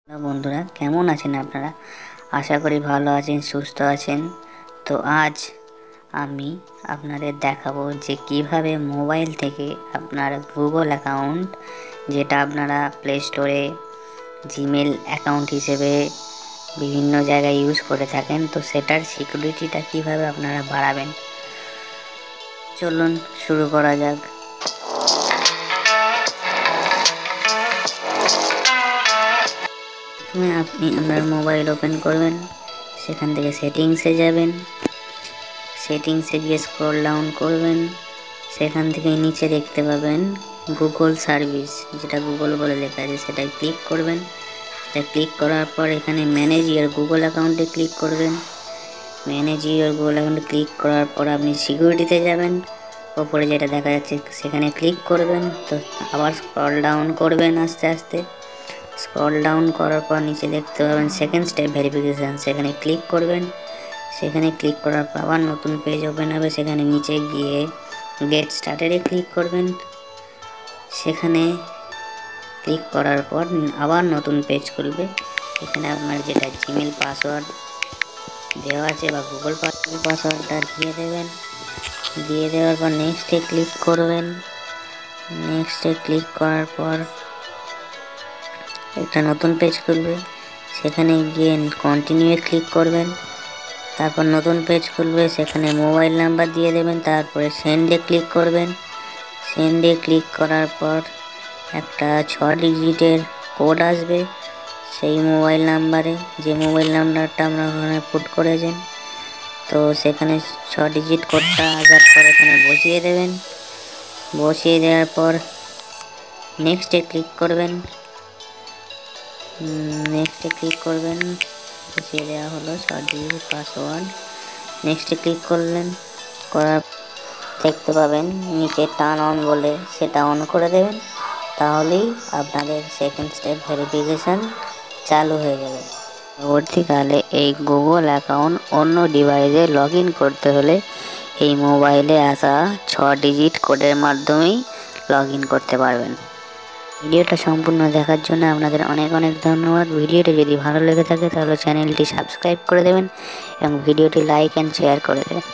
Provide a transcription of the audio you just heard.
Hello বন্ধুরা, কেমন আছেন আপনারা? আশা করি ভালো আছেন, সুস্থ আছেন। তো আজ আমি আপনাদের দেখাবো যে কিভাবে মোবাইল থেকে আপনার গুগল অ্যাকাউন্ট, যেটা আপনারা প্লে স্টোরে জিমেল অ্যাকাউন্ট হিসেবে বিভিন্ন জায়গায় ইউজ করে থাকেন, তো সেটার সিকিউরিটিটা কিভাবে আপনারা বাড়াবেন। চলুন শুরু করা যাক। প্রথমে আপনি আপনার মোবাইল ওপেন করবেন, সেখান থেকে সেটিংসে যাবেন, সেটিংসে গিয়ে স্ক্রল ডাউন করবেন, সেখান থেকে নিচে দেখতে পাবেন গুগল সার্ভিস, যেটা গুগল বলে লেখা আছে, সেটাই ক্লিক করবেন। সেটা ক্লিক করার পর এখানে ম্যানেজ ইওর গুগল অ্যাকাউন্টে ক্লিক করবেন। ম্যানেজ ইওর গুগল অ্যাকাউন্টে ক্লিক করার পর আপনি সিকিউরিটিতে যাবেন, ওপরে যেটা দেখা যাচ্ছে সেখানে ক্লিক করবেন। তো আবার স্ক্রল ডাউন করবেন আস্তে আস্তে। স্ক্রল ডাউন করার পর নিচে দেখতে পাবেন সেকেন্ড স্টেপ ভেরিফিকেশান, সেখানে ক্লিক করবেন। সেখানে ক্লিক করার পর আবার নতুন পেজ ওপেন হবে, সেখানে নিচে গিয়ে গেট স্টার্টেডে ক্লিক করবেন। সেখানে ক্লিক করার পর আবার নতুন পেজ খুলবে। এখানে আপনার যেটা জিমেল পাসওয়ার্ড দেওয়া আছে বা গুগল পাসওয়ার্ডটা দিয়ে দেবেন। দিয়ে দেওয়ার পর নেক্সটে ক্লিক করবেন। নেক্সটে ক্লিক করার পর একটা নতুন পেজ খুলবে, সেখানে গিয়ে কন্টিনিউয়ে ক্লিক করবেন। তারপর নতুন পেজ খুলবে, সেখানে মোবাইল নাম্বার দিয়ে দেবেন। তারপরে সেন্ডে ক্লিক করবেন। সেন্ডে ক্লিক করার পর একটা 6 ডিজিটের কোড আসবে সেই মোবাইল নাম্বারে, যে মোবাইল নাম্বারটা আপনারা ওখানে পুট করেছেন। তো সেখানে 6 ডিজিট কোডটা আসার পর এখানে বসিয়ে দেবেন। বসিয়ে দেওয়ার পর নেক্সটে ক্লিক করবেন। বসিয়ে দেওয়া হলো 6 ডিজিট পাসওয়ার্ড। নেক্সটে ক্লিক করলেন। করার দেখতে পাবেন নিচে টার্ন অন বলে, সেটা অন করে দেবেন। তাহলেই আপনাদের সেকেন্ড স্টেপ ভেরিফিকেশান চালু হয়ে যাবে। পরবর্তীকালে এই গুগল অ্যাকাউন্ট অন্য ডিভাইসে লগ ইন করতে হলে এই মোবাইলে আসা 6 ডিজিট কোডের মাধ্যমেই লগ ইন করতে পারবেন। ভিডিওটা সম্পূর্ণ দেখার জন্য আপনাদের অনেক অনেক ধন্যবাদ। ভিডিওটি যদি ভালো লেগে থাকে তাহলে চ্যানেলটি সাবস্ক্রাইব করে দেবেন এবং ভিডিওটি লাইক অ্যান্ড শেয়ার করে দেবেন।